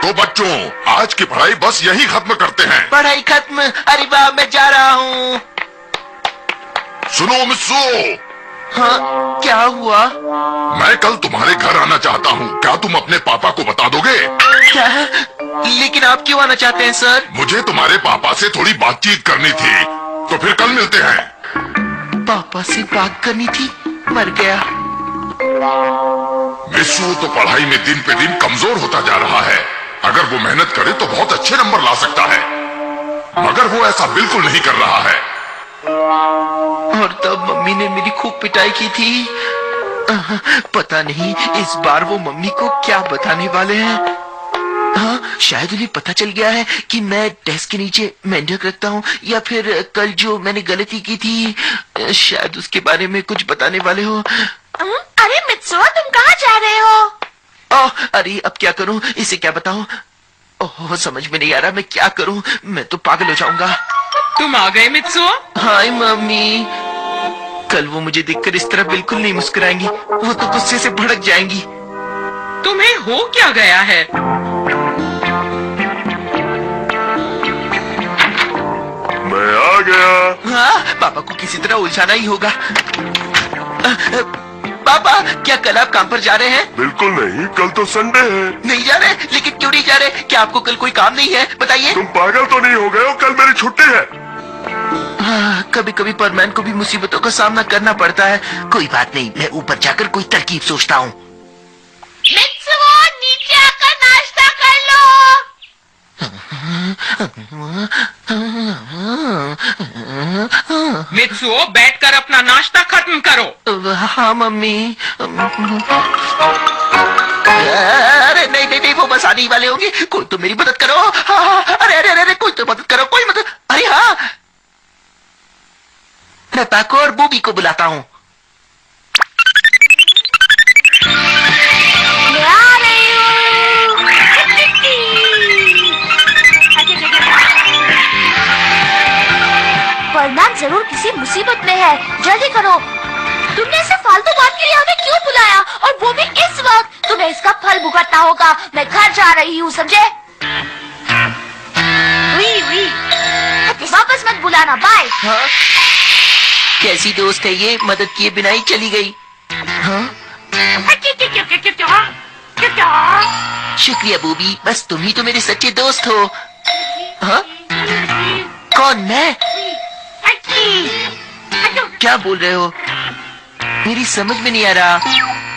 तो बच्चों, आज की पढ़ाई बस यही खत्म करते हैं। पढ़ाई खत्म? अरे वाह, मैं जा रहा हूँ। सुनो मिस्सू। हाँ, क्या हुआ? मैं कल तुम्हारे घर आना चाहता हूँ, क्या तुम अपने पापा को बता दोगे? क्या? लेकिन आप क्यों आना चाहते हैं सर? मुझे तुम्हारे पापा से थोड़ी बातचीत करनी थी, तो फिर कल मिलते हैं। पापा से बात करनी थी? मर गया। मिस्सू तो पढ़ाई में दिन पे दिन कमजोर होता जा रहा है। अगर वो मेहनत करे तो बहुत अच्छे नंबर ला सकता है, मगर वो ऐसा बिल्कुल नहीं कर रहा है। और तब मम्मी ने मेरी खूब पिटाई की थी। पता नहीं इस बार वो मम्मी को क्या बताने वाले हैं। हाँ, शायद उन्हें पता चल गया है कि मैं डेस्क के नीचे मेंढक रखता हूँ, या फिर कल जो मैंने गलती की थी, शायद उसके बारे में कुछ बताने वाले हो। अरे मित्सो, तुम कहाँ जा रहे हो? ओह, अरे अब क्या करूँ, इसे क्या बताऊं? ओह, समझ में नहीं आ रहा मैं क्या करूं, मैं तो पागल हो जाऊंगा। तुम आ गए मित्सो? हाय मम्मी। कल वो मुझे देखकर इस तरह बिल्कुल नहीं मुस्कुराएंगी, वो तो गुस्से से भड़क जाएंगी। तुम्हें हो क्या गया है? मैं आ गया। हाँ, पापा को किसी तरह उलझाना ही होगा। पापा, क्या कल आप काम पर जा रहे हैं? बिल्कुल नहीं, कल तो संडे है। नहीं जा रहे? लेकिन क्यों नहीं जा रहे? क्या आपको कल कोई काम नहीं है? बताइए। तुम पागल तो नहीं हो गए हो? कल मेरी छुट्टी है। हाँ, कभी कभी परमैन को भी मुसीबतों का सामना करना पड़ता है। कोई बात नहीं, मैं ऊपर जाकर कोई तरकीब सोचता हूँ। मित्सो, नीचे आकर नाश्ता कर लो। मित्सो, बैठकर अपना नाश्ता खत्म करो। हाँ मम्मी। अरे नहीं नहीं नहीं, वो बस आने ही वाले होंगे। कोई तो मेरी मदद करो। हाँ, अरे अरे अरे, कोई तो मदद करो, कोई मदद। अरे हाँ, मैं पाको और बूबी को बुलाता हूँ। मैं आ रही हूँ। परमान जरूर किसी मुसीबत में है, जल्दी करो। तुमने इसे फालतू बात के लिए हमें क्यों बुलाया, और वो भी इस वक्त? तुम्हें इसका फल भुगतना होगा। मैं घर जा रही हूँ, समझे? वापस मत बुलाना, बाय। हाँ? कैसी दोस्त है ये, मदद किए बिना ही चली गई। हाँ? शुक्रिया बूबी, बस तुम ही तो मेरे सच्चे दोस्त हो। हाँ? कौन, मैं? क्या बोल रहे हो? मेरी समझ में नहीं आ रहा।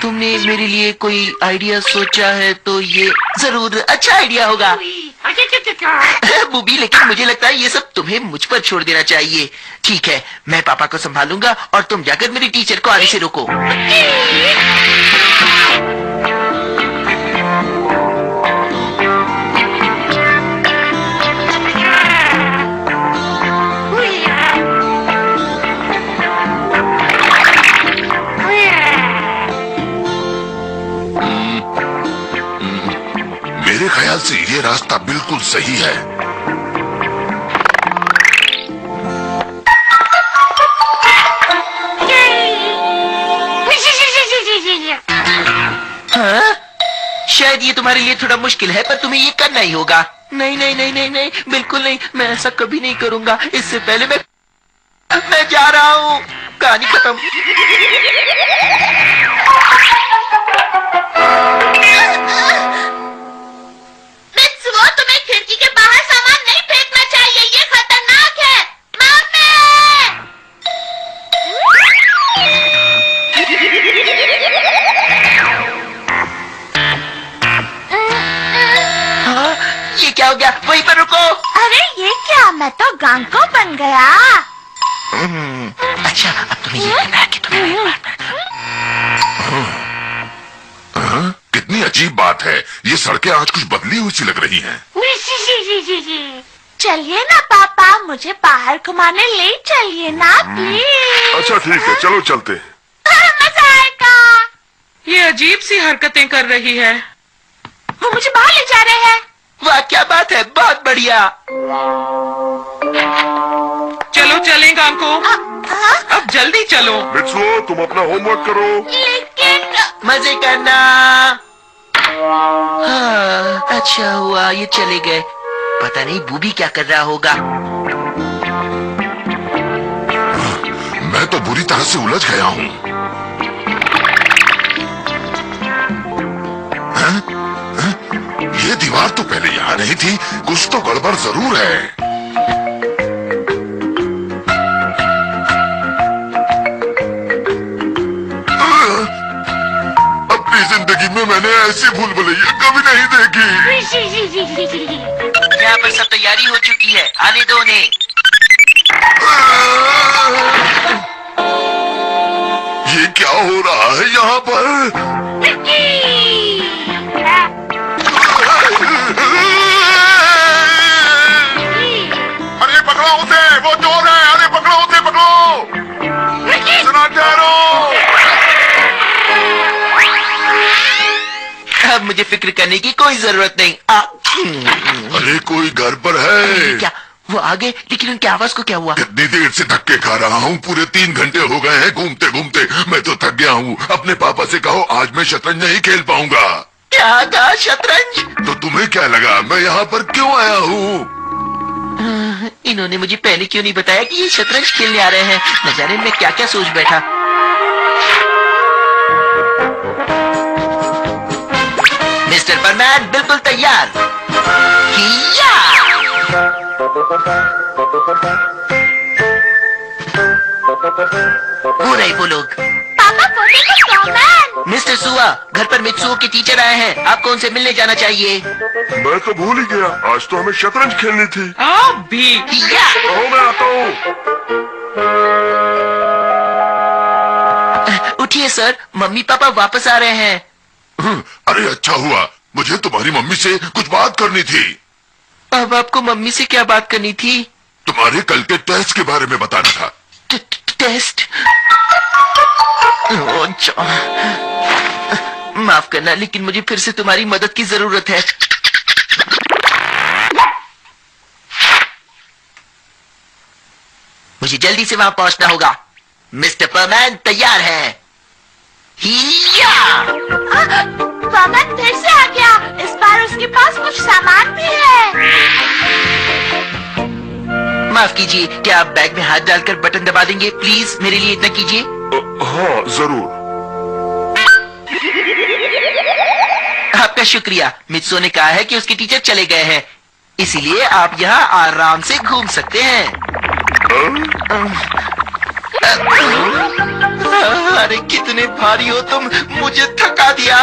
तुमने मेरे लिए कोई आइडिया सोचा है तो ये जरूर अच्छा आइडिया होगा। बूबी, लेकिन मुझे लगता है ये सब तुम्हें मुझ पर छोड़ देना चाहिए। ठीक है, मैं पापा को संभालूंगा और तुम जाकर मेरी टीचर को आने से रोको। मेरे ख्याल से ये रास्ता बिल्कुल सही है। हाँ? शायद ये तुम्हारे लिए थोड़ा मुश्किल है, पर तुम्हें ये करना ही होगा। नहीं नहीं नहीं नहीं नहीं, बिल्कुल नहीं, मैं ऐसा कभी नहीं करूंगा। इससे पहले मैं जा रहा हूँ। कहानी खत्म। मित्सो, तुम्हें खिड़की के बाहर सामान नहीं फेंकना चाहिए, ये खतरनाक है। हाँ? ये क्या हो गया? वहीं पर रुको। अरे ये क्या, मैं तो गांको बन गया। अच्छा, अब तुम्हें ये करना है कि तुम्हें कितनी अजीब बात है, ये सड़कें आज कुछ बदली हुई सी लग रही हैं। चलिए ना पापा, मुझे बाहर घुमाने ले चलिए ना प्लीज। अच्छा ठीक है, चलो चलते हैं। मजा आएगा। ये अजीब सी हरकतें कर रही है। वो मुझे बाहर ले जा रहे हैं। वाह, क्या बात है, बहुत बढ़िया। चलो चलें गांको, अब जल्दी चलो। मित्सो, तुम अपना होमवर्क करो। लेकिन मजे करना। हाँ, अच्छा हुआ ये चले गए। पता नहीं बूबी क्या कर रहा होगा। मैं तो बुरी तरह से उलझ गया हूँ। ये दीवार तो पहले यहाँ नहीं थी, कुछ तो गड़बड़ जरूर है। अपनी जिंदगी में मैंने ऐसी भूल भुलैया कभी नहीं देखी। यहाँ पर सब तैयारी हो चुकी है, आने दो उन्हें। ये क्या हो रहा है यहाँ पर? अरे पकड़ो उसे, वो चोर है। अरे पकड़ो उसे, पकड़ो। सुना जा रहा हूं। अब मुझे फिक्र करने की कोई जरूरत नहीं। अरे कोई घर पर है क्या वो आ गए? लेकिन उनकी आवाज को क्या हुआ? कितनी देर से धक्के खा रहा हूँ, पूरे 3 घंटे हो गए हैं घूमते घूमते। मैं तो थक गया हूँ। अपने पापा से कहो आज मैं शतरंज नहीं खेल पाऊंगा। क्या था शतरंज? तो तुम्हें क्या लगा मैं यहाँ पर क्यों आया हूँ? इन्होंने मुझे पहले क्यों नहीं बताया कि ये शतरंज खेलने आ रहे हैं? न जाने मैं क्या क्या सोच बैठा। मिस्टर परमैन बिल्कुल तैयार। हिया! हो रहे वो लोग। पापा पोते को परमैन। मिस्टर सुआ, घर पर मित्सुओ के टीचर आए हैं, आपको उनसे मिलने जाना चाहिए। मैं तो भूल ही गया, आज तो हमें शतरंज खेलनी थी। आप भी। हिया! मैं आता हूँ। उठिए सर, मम्मी पापा वापस आ रहे हैं। अरे अच्छा हुआ, मुझे तुम्हारी मम्मी से कुछ बात करनी थी। अब आपको मम्मी से क्या बात करनी थी? तुम्हारे कल के टेस्ट के बारे में बताना था। टेस्ट? अच्छा, माफ करना लेकिन मुझे फिर से तुम्हारी मदद की जरूरत है। मुझे जल्दी से वहां पहुंचना होगा। मिस्टर परमैन तैयार है। हिया! परमैन फिर से आ गया। इस बार उसके पास कुछ सामान भी है। माफ कीजिए, क्या आप बैग में हाथ डालकर बटन दबा देंगे? प्लीज मेरे लिए इतना कीजिए। हाँ जरूर। आपका शुक्रिया। मित्सो ने कहा है कि उसके टीचर चले गए हैं, इसीलिए आप यहाँ आराम से घूम सकते हैं। अरे कितने भारी हो तुम, मुझे थका दिया।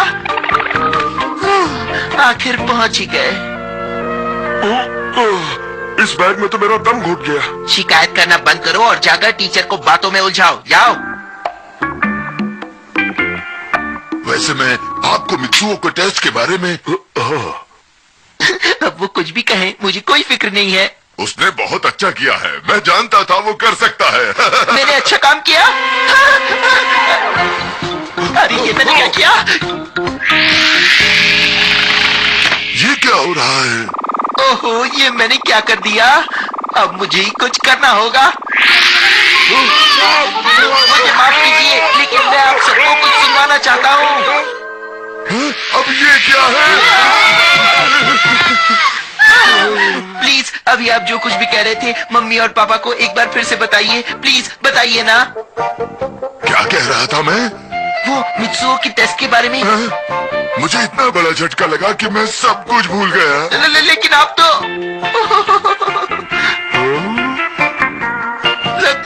आखिर पहुंच ही गए। इस बैग में तो मेरा दम घुट गया। शिकायत करना बंद करो और जाकर टीचर को बातों में उलझाओ। जाओ। वैसे मैं आपको मित्सुओ के टेस्ट के बारे में अब वो कुछ भी कहें, मुझे कोई फिक्र नहीं है। उसने बहुत अच्छा किया है, मैं जानता था वो कर सकता है। मैंने अच्छा काम किया? अरे ये मैंने क्या किया? ये क्या हो रहा है? ओहो, ये मैंने क्या कर दिया? अब मुझे ही कुछ करना होगा। मुझे माफ कीजिए, लेकिन मैं आप सबको कुछ सुनवाना चाहता हूँ। अब ये क्या है? प्लीज अभी आप जो कुछ भी कह रहे थे मम्मी और पापा को एक बार फिर से बताइए। प्लीज बताइए ना। क्या कह रहा था मैं? वो मित्सुओ की टेस्ट के बारे में। मुझे इतना बड़ा झटका लगा कि मैं सब कुछ भूल गया। लेकिन आप तो